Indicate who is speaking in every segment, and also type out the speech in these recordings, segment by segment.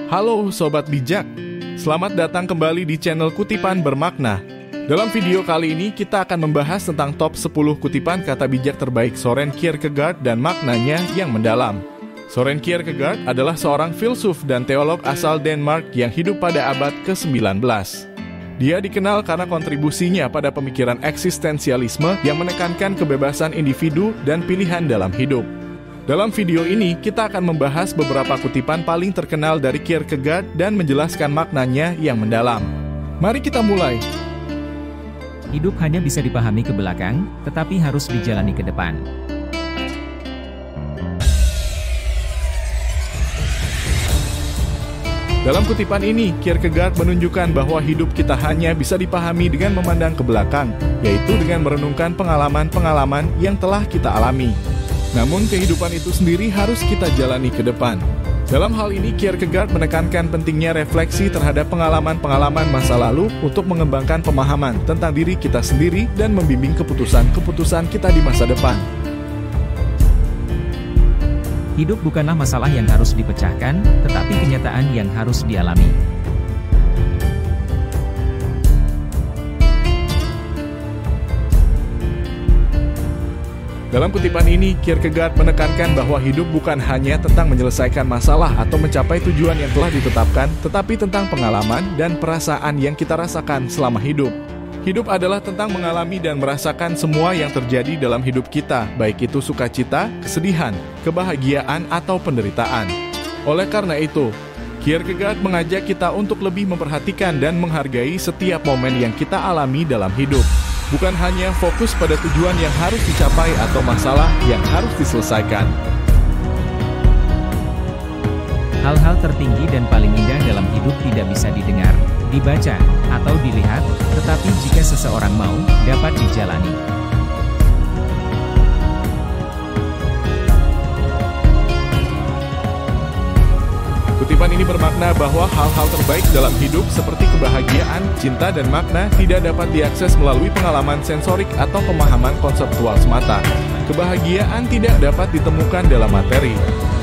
Speaker 1: Halo Sobat Bijak, selamat datang kembali di channel Kutipan Bermakna. Dalam video kali ini kita akan membahas tentang top 10 kutipan kata bijak terbaik Søren Kierkegaard dan maknanya yang mendalam. Søren Kierkegaard adalah seorang filsuf dan teolog asal Denmark yang hidup pada abad ke-19. Dia dikenal karena kontribusinya pada pemikiran eksistensialisme yang menekankan kebebasan individu dan pilihan dalam hidup. Dalam video ini, kita akan membahas beberapa kutipan paling terkenal dari Kierkegaard dan menjelaskan maknanya yang mendalam. Mari kita mulai.
Speaker 2: Hidup hanya bisa dipahami ke belakang, tetapi harus dijalani ke depan.
Speaker 1: Dalam kutipan ini, Kierkegaard menunjukkan bahwa hidup kita hanya bisa dipahami dengan memandang ke belakang, yaitu dengan merenungkan pengalaman-pengalaman yang telah kita alami. Namun kehidupan itu sendiri harus kita jalani ke depan. Dalam hal ini Kierkegaard menekankan pentingnya refleksi terhadap pengalaman-pengalaman masa lalu untuk mengembangkan pemahaman tentang diri kita sendiri dan membimbing keputusan-keputusan kita di masa depan.
Speaker 2: Hidup bukanlah masalah yang harus dipecahkan, tetapi kenyataan yang harus dialami.
Speaker 1: Dalam kutipan ini, Kierkegaard menekankan bahwa hidup bukan hanya tentang menyelesaikan masalah atau mencapai tujuan yang telah ditetapkan, tetapi tentang pengalaman dan perasaan yang kita rasakan selama hidup. Hidup adalah tentang mengalami dan merasakan semua yang terjadi dalam hidup kita, baik itu sukacita, kesedihan, kebahagiaan, atau penderitaan. Oleh karena itu, Kierkegaard mengajak kita untuk lebih memperhatikan dan menghargai setiap momen yang kita alami dalam hidup. Bukan hanya fokus pada tujuan yang harus dicapai atau masalah yang harus diselesaikan.
Speaker 2: Hal-hal tertinggi dan paling indah dalam hidup tidak bisa didengar, dibaca, atau dilihat, tetapi jika seseorang mau, dapat dijalani.
Speaker 1: Kutipan ini bermakna bahwa hal-hal terbaik dalam hidup seperti kebahagiaan, cinta, dan makna tidak dapat diakses melalui pengalaman sensorik atau pemahaman konseptual semata. Kebahagiaan tidak dapat ditemukan dalam materi.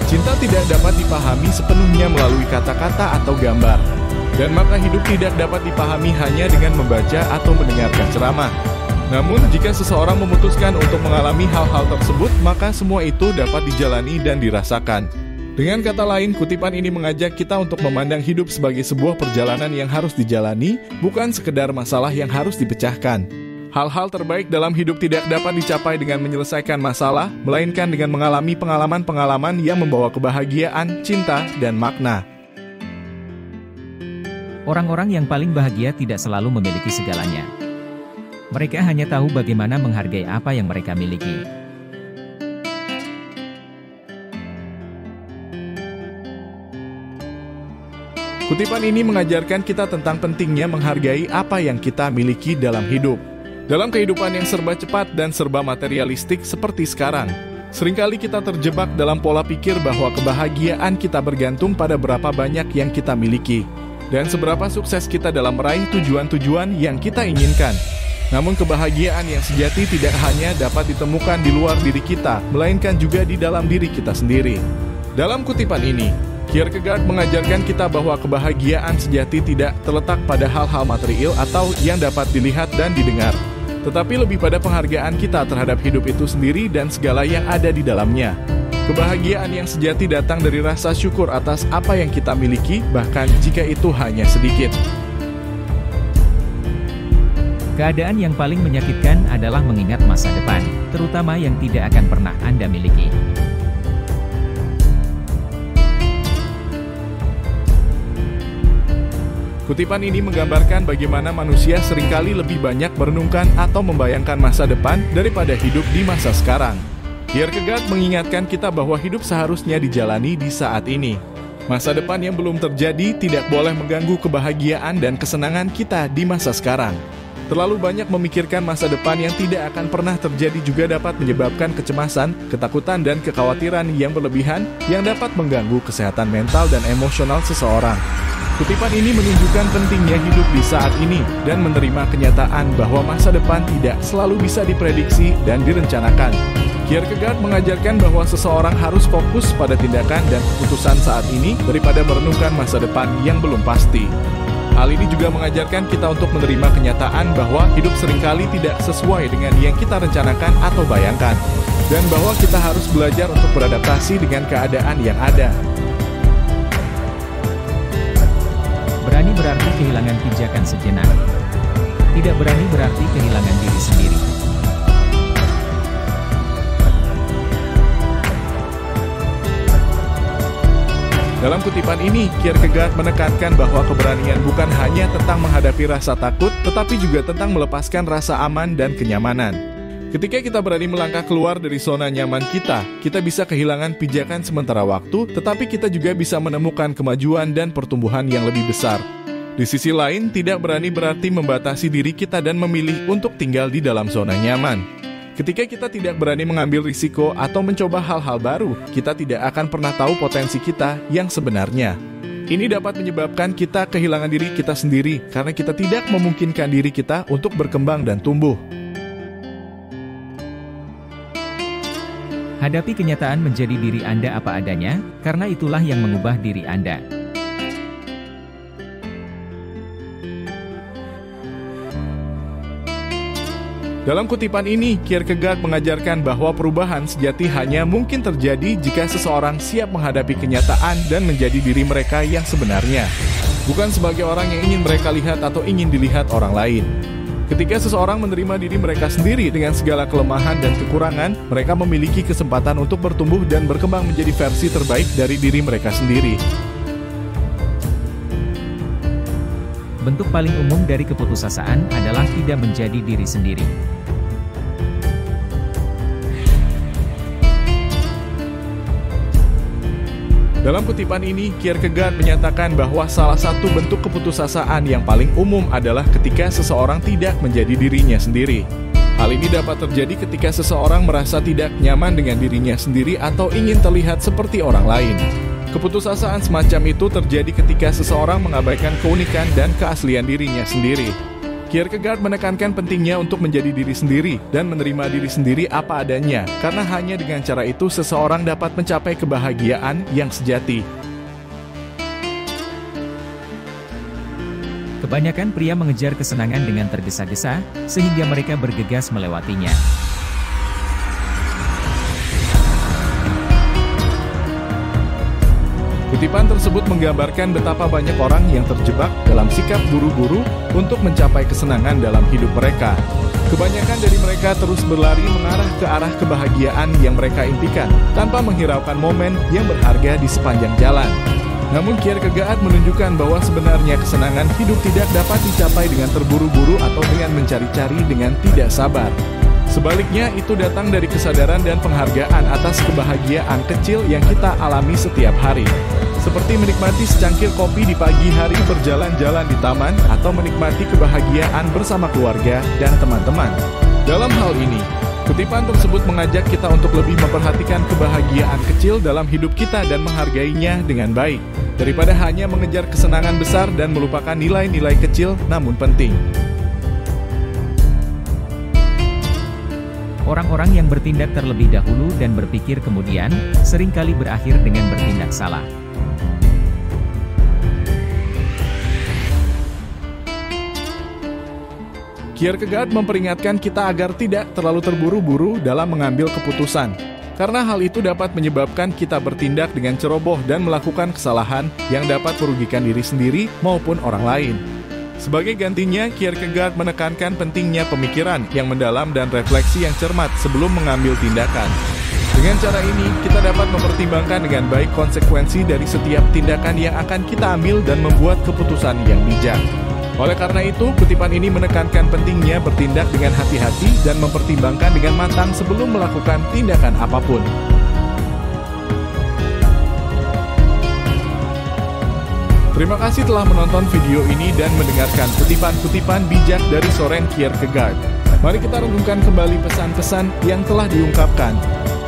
Speaker 1: Cinta tidak dapat dipahami sepenuhnya melalui kata-kata atau gambar. Dan makna hidup tidak dapat dipahami hanya dengan membaca atau mendengarkan ceramah. Namun, jika seseorang memutuskan untuk mengalami hal-hal tersebut, maka semua itu dapat dijalani dan dirasakan. Dengan kata lain, kutipan ini mengajak kita untuk memandang hidup sebagai sebuah perjalanan yang harus dijalani, bukan sekedar masalah yang harus dipecahkan. Hal-hal terbaik dalam hidup tidak dapat dicapai dengan menyelesaikan masalah, melainkan dengan mengalami pengalaman-pengalaman yang membawa kebahagiaan, cinta, dan makna.
Speaker 2: Orang-orang yang paling bahagia tidak selalu memiliki segalanya. Mereka hanya tahu bagaimana menghargai apa yang mereka miliki.
Speaker 1: Kutipan ini mengajarkan kita tentang pentingnya menghargai apa yang kita miliki dalam hidup. Dalam kehidupan yang serba cepat dan serba materialistik seperti sekarang, seringkali kita terjebak dalam pola pikir bahwa kebahagiaan kita bergantung pada berapa banyak yang kita miliki, dan seberapa sukses kita dalam meraih tujuan-tujuan yang kita inginkan. Namun kebahagiaan yang sejati tidak hanya dapat ditemukan di luar diri kita, melainkan juga di dalam diri kita sendiri. Dalam kutipan ini, Kierkegaard mengajarkan kita bahwa kebahagiaan sejati tidak terletak pada hal-hal material atau yang dapat dilihat dan didengar, tetapi lebih pada penghargaan kita terhadap hidup itu sendiri dan segala yang ada di dalamnya. Kebahagiaan yang sejati datang dari rasa syukur atas apa yang kita miliki, bahkan jika itu hanya sedikit.
Speaker 2: Keadaan yang paling menyakitkan adalah mengingat masa depan, terutama yang tidak akan pernah Anda miliki.
Speaker 1: Kutipan ini menggambarkan bagaimana manusia seringkali lebih banyak merenungkan atau membayangkan masa depan daripada hidup di masa sekarang. Kierkegaard mengingatkan kita bahwa hidup seharusnya dijalani di saat ini. Masa depan yang belum terjadi tidak boleh mengganggu kebahagiaan dan kesenangan kita di masa sekarang. Terlalu banyak memikirkan masa depan yang tidak akan pernah terjadi juga dapat menyebabkan kecemasan, ketakutan, dan kekhawatiran yang berlebihan yang dapat mengganggu kesehatan mental dan emosional seseorang. Kutipan ini menunjukkan pentingnya hidup di saat ini dan menerima kenyataan bahwa masa depan tidak selalu bisa diprediksi dan direncanakan. Kierkegaard mengajarkan bahwa seseorang harus fokus pada tindakan dan keputusan saat ini daripada merenungkan masa depan yang belum pasti. Hal ini juga mengajarkan kita untuk menerima kenyataan bahwa hidup seringkali tidak sesuai dengan yang kita rencanakan atau bayangkan, dan bahwa kita harus belajar untuk beradaptasi dengan keadaan yang ada.
Speaker 2: Berani berarti kehilangan pijakan sejenak. Tidak berani berarti kehilangan diri sendiri.
Speaker 1: Dalam kutipan ini, Kierkegaard menekankan bahwa keberanian bukan hanya tentang menghadapi rasa takut, tetapi juga tentang melepaskan rasa aman dan kenyamanan. Ketika kita berani melangkah keluar dari zona nyaman kita bisa kehilangan pijakan sementara waktu, tetapi kita juga bisa menemukan kemajuan dan pertumbuhan yang lebih besar. Di sisi lain, tidak berani berarti membatasi diri kita dan memilih untuk tinggal di dalam zona nyaman. Ketika kita tidak berani mengambil risiko atau mencoba hal-hal baru, kita tidak akan pernah tahu potensi kita yang sebenarnya. Ini dapat menyebabkan kita kehilangan diri kita sendiri karena kita tidak memungkinkan diri kita untuk berkembang dan tumbuh.
Speaker 2: Hadapi kenyataan menjadi diri Anda apa adanya, karena itulah yang mengubah diri Anda.
Speaker 1: Dalam kutipan ini, Kierkegaard mengajarkan bahwa perubahan sejati hanya mungkin terjadi jika seseorang siap menghadapi kenyataan dan menjadi diri mereka yang sebenarnya, bukan sebagai orang yang ingin mereka lihat atau ingin dilihat orang lain. Ketika seseorang menerima diri mereka sendiri dengan segala kelemahan dan kekurangan, mereka memiliki kesempatan untuk bertumbuh dan berkembang menjadi versi terbaik dari diri mereka sendiri.
Speaker 2: Bentuk paling umum dari keputusasaan adalah tidak menjadi diri sendiri.
Speaker 1: Dalam kutipan ini, Kierkegaard menyatakan bahwa salah satu bentuk keputusasaan yang paling umum adalah ketika seseorang tidak menjadi dirinya sendiri. Hal ini dapat terjadi ketika seseorang merasa tidak nyaman dengan dirinya sendiri atau ingin terlihat seperti orang lain. Keputusasaan semacam itu terjadi ketika seseorang mengabaikan keunikan dan keaslian dirinya sendiri. Kierkegaard menekankan pentingnya untuk menjadi diri sendiri dan menerima diri sendiri apa adanya, karena hanya dengan cara itu seseorang dapat mencapai kebahagiaan yang sejati.
Speaker 2: Kebanyakan pria mengejar kesenangan dengan tergesa-gesa, sehingga mereka bergegas melewatinya.
Speaker 1: Kutipan tersebut menggambarkan betapa banyak orang yang terjebak dalam sikap buru-buru untuk mencapai kesenangan dalam hidup mereka. Kebanyakan dari mereka terus berlari mengarah ke arah kebahagiaan yang mereka impikan, tanpa menghiraukan momen yang berharga di sepanjang jalan. Namun Kierkegaard menunjukkan bahwa sebenarnya kesenangan hidup tidak dapat dicapai dengan terburu-buru atau dengan mencari-cari dengan tidak sabar. Sebaliknya, itu datang dari kesadaran dan penghargaan atas kebahagiaan kecil yang kita alami setiap hari. Seperti menikmati secangkir kopi di pagi hari berjalan-jalan di taman, atau menikmati kebahagiaan bersama keluarga dan teman-teman. Dalam hal ini, kutipan tersebut mengajak kita untuk lebih memperhatikan kebahagiaan kecil dalam hidup kita dan menghargainya dengan baik, daripada hanya mengejar kesenangan besar dan melupakan nilai-nilai kecil namun penting.
Speaker 2: Orang-orang yang bertindak terlebih dahulu dan berpikir kemudian, seringkali berakhir dengan bertindak salah.
Speaker 1: Kierkegaard memperingatkan kita agar tidak terlalu terburu-buru dalam mengambil keputusan, karena hal itu dapat menyebabkan kita bertindak dengan ceroboh dan melakukan kesalahan yang dapat merugikan diri sendiri maupun orang lain. Sebagai gantinya, Kierkegaard menekankan pentingnya pemikiran yang mendalam dan refleksi yang cermat sebelum mengambil tindakan. Dengan cara ini, kita dapat mempertimbangkan dengan baik konsekuensi dari setiap tindakan yang akan kita ambil dan membuat keputusan yang bijak. Oleh karena itu, kutipan ini menekankan pentingnya bertindak dengan hati-hati dan mempertimbangkan dengan matang sebelum melakukan tindakan apapun. Terima kasih telah menonton video ini dan mendengarkan kutipan-kutipan bijak dari Søren Kierkegaard. Mari kita renungkan kembali pesan-pesan yang telah diungkapkan.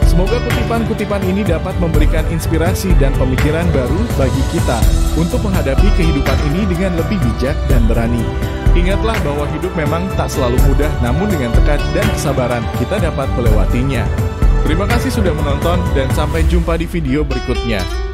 Speaker 1: Semoga kutipan-kutipan ini dapat memberikan inspirasi dan pemikiran baru bagi kita untuk menghadapi kehidupan ini dengan lebih bijak dan berani. Ingatlah bahwa hidup memang tak selalu mudah, namun dengan tekad dan kesabaran kita dapat melewatinya. Terima kasih sudah menonton dan sampai jumpa di video berikutnya.